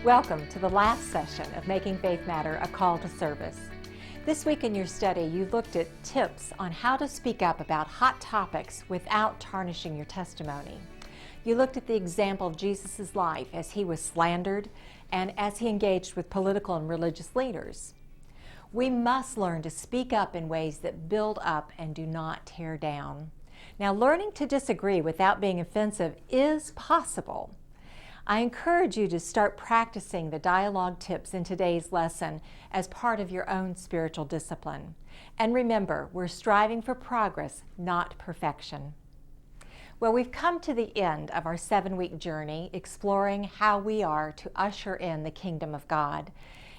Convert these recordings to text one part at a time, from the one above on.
Welcome to the last session of Making Faith Matter, a call to service. This week in your study, you looked at tips on how to speak up about hot topics without tarnishing your testimony. You looked at the example of Jesus' life as he was slandered and as he engaged with political and religious leaders. We must learn to speak up in ways that build up and do not tear down. Now, learning to disagree without being offensive is possible. I encourage you to start practicing the dialogue tips in today's lesson as part of your own spiritual discipline. And remember, we're striving for progress, not perfection. Well, we've come to the end of our 7-week journey exploring how we are to usher in the kingdom of God.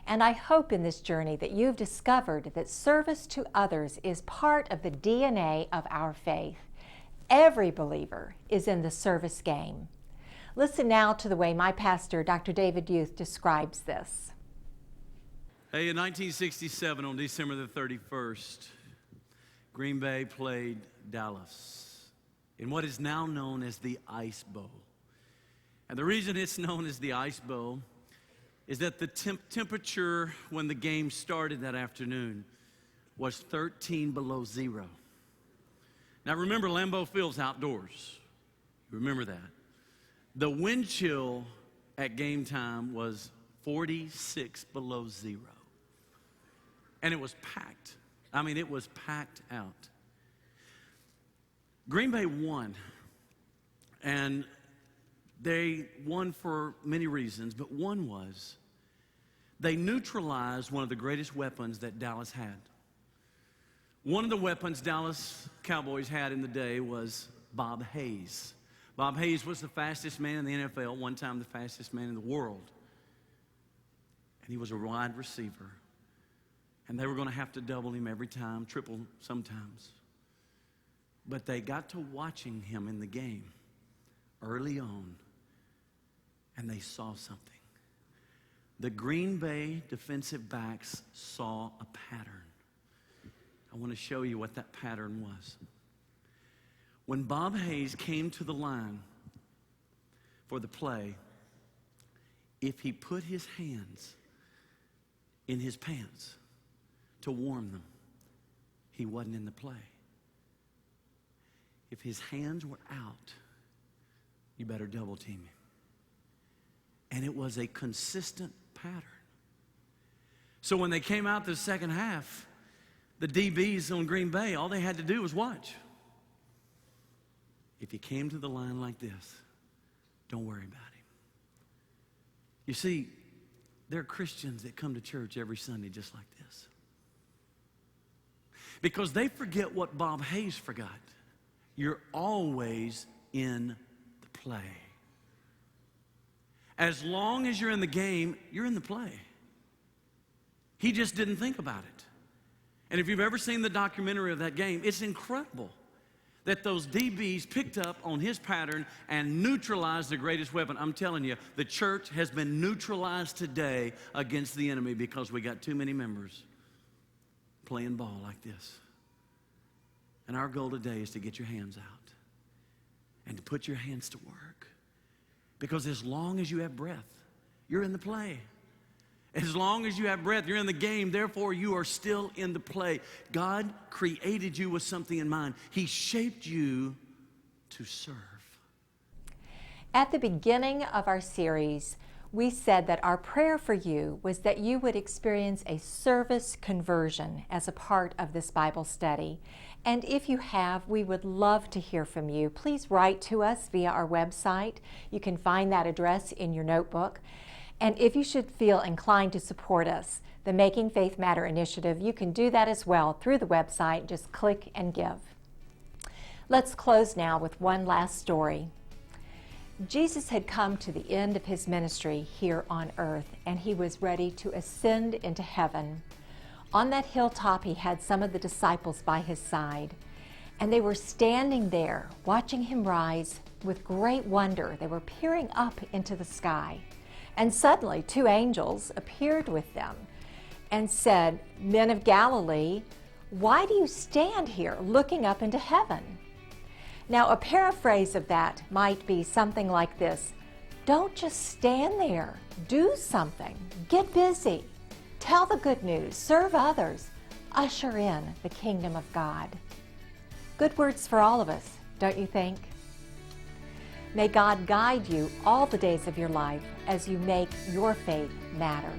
And I hope in this journey that you've discovered that service to others is part of the DNA of our faith. Every believer is in the service game. Listen now to the way my pastor, Dr. David Youth, describes this. Hey, in 1967, on December the 31st, Green Bay played Dallas in what is now known as the Ice Bowl. And the reason it's known as the Ice Bowl is that the temperature when the game started that afternoon was 13 below zero. Now remember, Lambeau Field's outdoors. Remember that. The wind chill at game time was 46 below zero. And it was packed. I mean, it was packed out. Green Bay won. And they won for many reasons, but one was they neutralized one of the greatest weapons that Dallas had. One of the weapons Dallas Cowboys had in the day was Bob Hayes. Bob Hayes was the fastest man in the NFL, one time the fastest man in the world. And he was a wide receiver. And they were going to have to double him every time, triple sometimes. But they got to watching him in the game early on, and they saw something. The Green Bay defensive backs saw a pattern. I want to show you what that pattern was. When Bob Hayes came to the line for the play, if he put his hands in his pants to warm them, he wasn't in the play. If his hands were out, you better double team him. And it was a consistent pattern. So when they came out the second half, the DBs on Green Bay, all they had to do was watch. If he came to the line like this, don't worry about him. You see, there are Christians that come to church every Sunday just like this. Because they forget what Bob Hayes forgot. You're always in the play. As long as you're in the game, you're in the play. He just didn't think about it. And if you've ever seen the documentary of that game, it's incredible that those DBs picked up on his pattern and neutralized the greatest weapon. I'm telling you, the church has been neutralized today against the enemy because we got too many members playing ball like this. And our goal today is to get your hands out and to put your hands to work. Because as long as you have breath, you're in the play. As long as you have breath, you're in the game. Therefore, you are still in the play. God created you with something in mind. He shaped you to serve. At the beginning of our series, we said that our prayer for you was that you would experience a service conversion as a part of this Bible study. And if you have, we would love to hear from you. Please write to us via our website. You can find that address in your notebook. And if you should feel inclined to support us, the Making Faith Matter initiative, you can do that as well through the website. Just click and give. Let's close now with one last story. Jesus had come to the end of his ministry here on earth, and he was ready to ascend into heaven. On that hilltop, he had some of the disciples by his side, and they were standing there watching him rise with great wonder. They were peering up into the sky. And suddenly 2 angels appeared with them and said, "Men of Galilee, why do you stand here looking up into heaven?" Now, a paraphrase of that might be something like this: Don't just stand there. Do something. Get busy. Tell the good news. Serve others. Usher in the kingdom of God. Good words for all of us, don't you think? May God guide you all the days of your life as you make your faith matter.